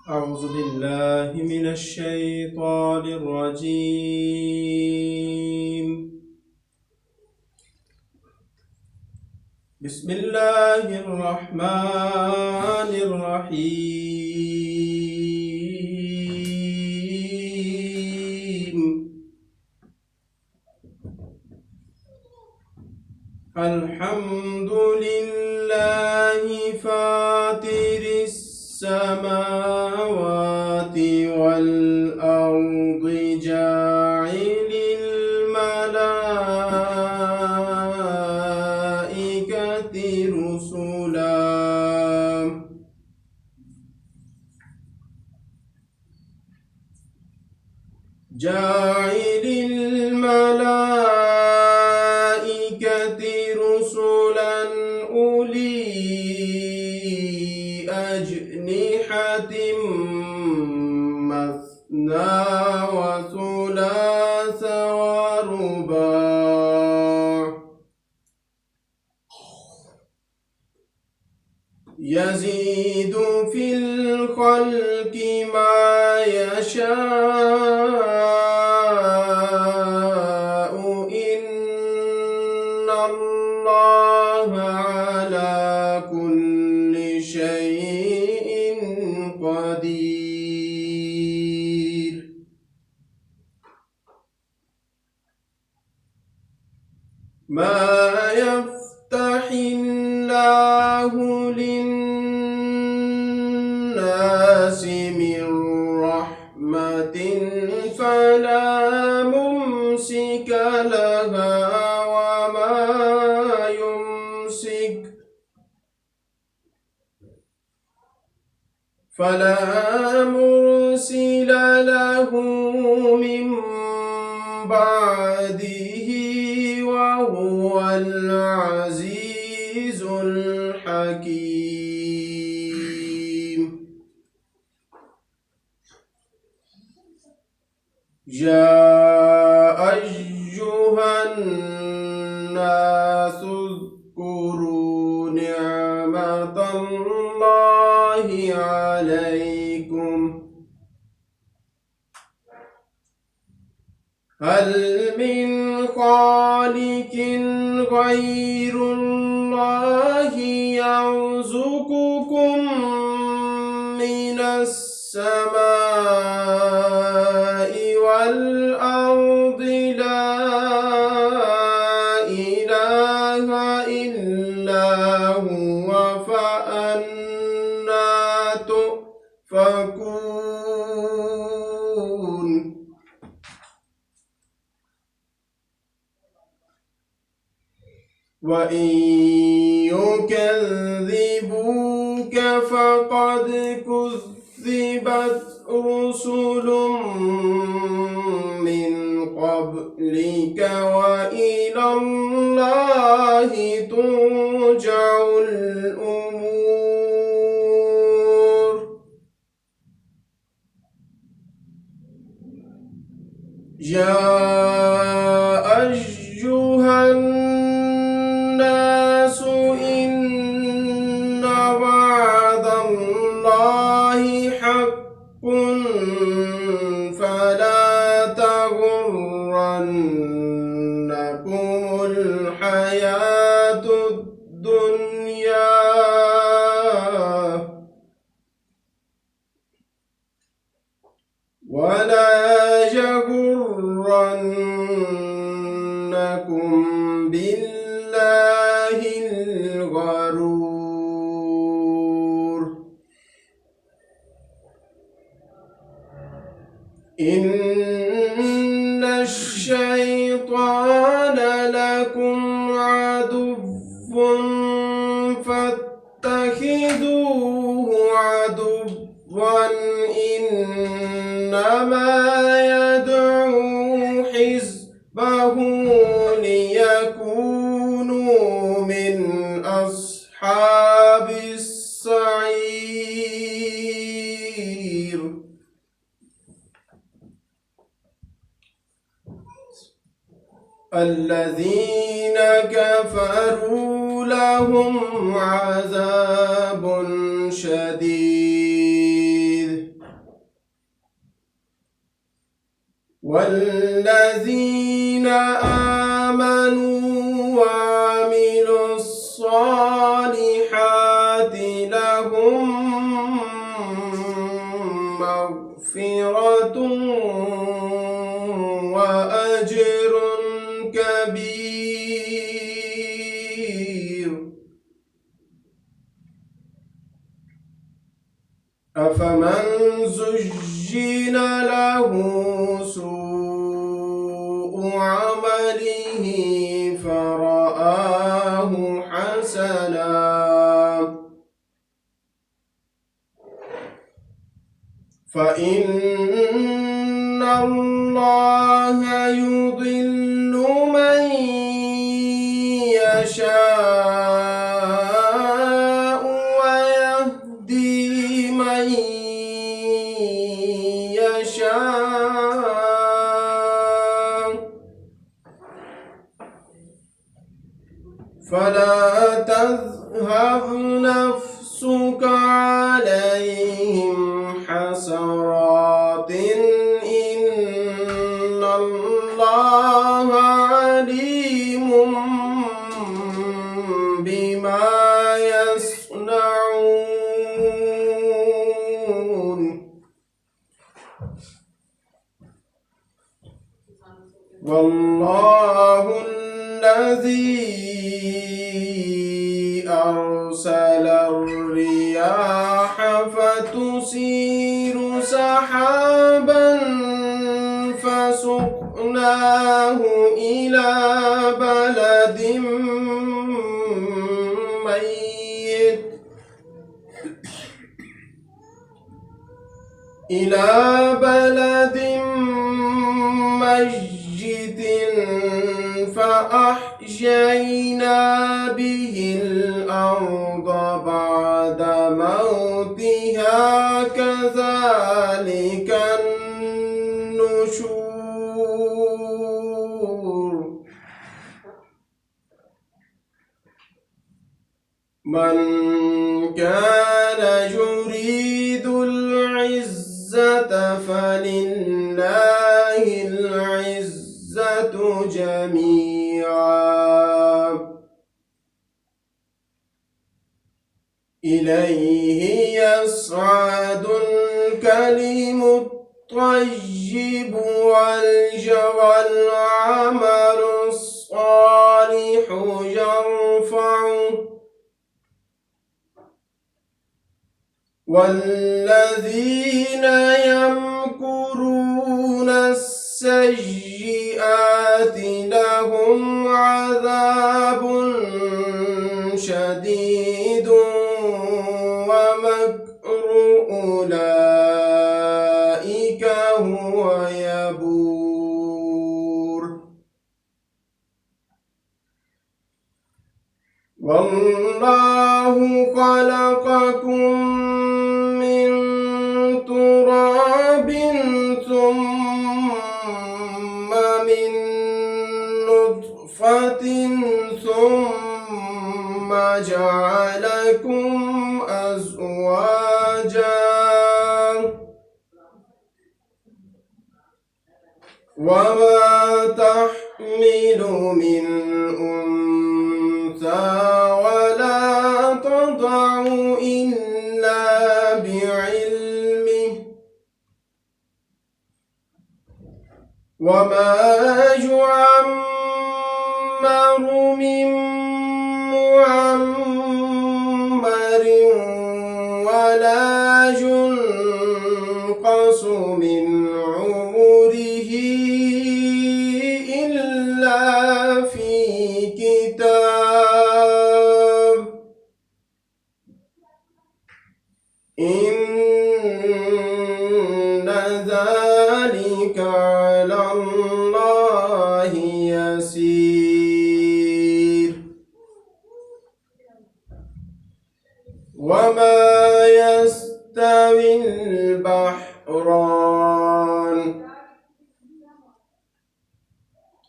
أعوذ بالله من الشيطان الرجيم. بسم الله الرحمن الرحيم. الحمد لله فاطر السماوات والأرض جاعل الملائكة رسلا أولي أجنحة مثنى وثلاث ورباع يزيد في الخلق ما يشاء إن الله على كل شيء قدير. ما يفتح الله للناس من رحمة فلا ممسك لها وما يمسك فلا مرسل له من بعده وهو العزيز الحكيم. يا أيها الناس اذكروا نعمة الله عليكم هل من خالق غير الله يرزقكم من السماء والأرض لا إله إلا هو فأنى تؤفكون. وإن يكذبوك فقد كذبت رسل من قبلك وإلى الله ترجع الأمور. يا أيها الناس إن وعد الله حق فلا تغرنكم الحياة الدنيا ولا يغرنكم بالله الغرور. إن الشيطان لكم عدو فاتخذوه عدوا إنما يدعو حزبه ليكونوا من أصحاب السعير. الذين كفروا لهم عذاب شديد والذين آمنوا وعملوا الصالحات لهم مغفرة وأجر كبير. أفمن زين له سوء عمله فرآه حسنا فإن الله يضل من يشاء ويهدي من يشاء فلا تذهب نفسك عليهم حسرات إن الله عليم بما يصنعون. والله الذي أرسل الرياح فتثير سحابا فسقناه إلى بلد ميت فأحيينا به الأرض بعد موتها كذلك النشور. من كان يريد العزة فلله العزة جميعا إليه يصعد الكلم الطيب والعمل الصالح يرفعه والذين يمكرون السيئات لهم عذاب شديد ومكر أولئك هو يبور. والله خلقكم من تراب ثم من نطفة ثم جعلكم أزواجا وما تحمل من أنثى ولا تضع إلا بعلمه وما يعمر من معمر ولا ينقص من عمره إلا في كتاب إن ذلك على الله يسير. وما يستوي البحران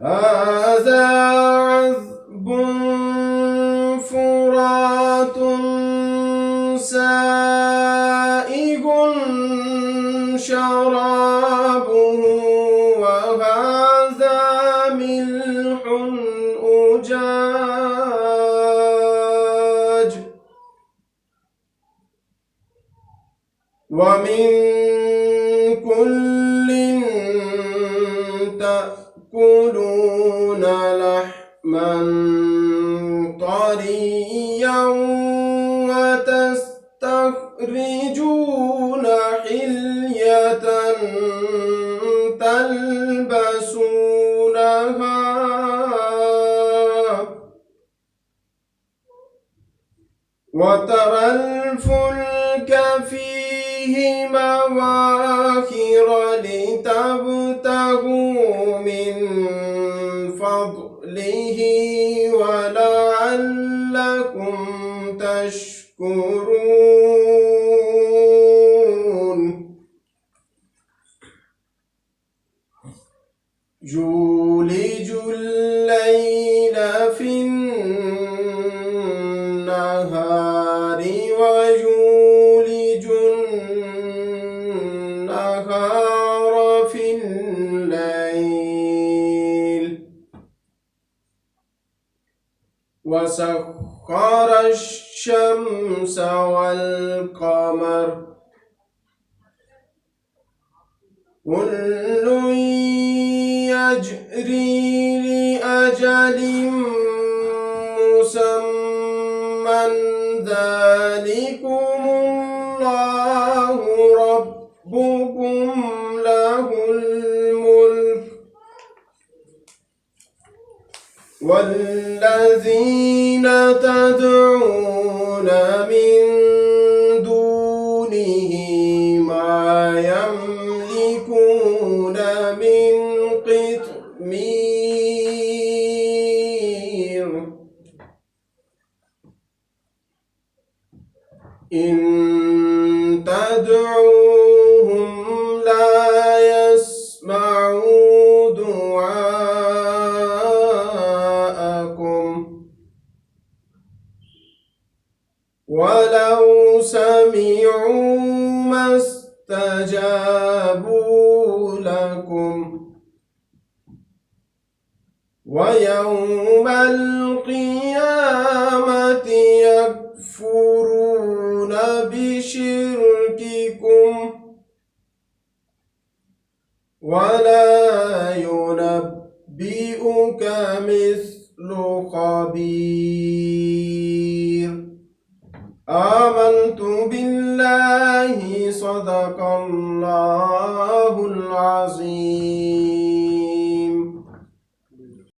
هذا عذب فرات سائغ شرابه ومن كل تأكلون لحما طريا وتستخرجون حلية تلبسونها وترى الفلك فيه مواخر لتبتغوا من فضله ولعلكم تشكرون يولج الليل في النهار ويولج النهار في الليل وسخر الشمس والقمر كل يجري لأجل مسمى ذلكم الله ربكم له الملك والذين تدعون من دونه ما يملكون من قطمير إن تدعوهم لا يسمعوا دعاءكم ولو سمعوا ما استجابوا لكم ويوم القيامة يكفرون بشرككم ولا ينبئك مثل خبير آمنت بالله صدق الله العظيم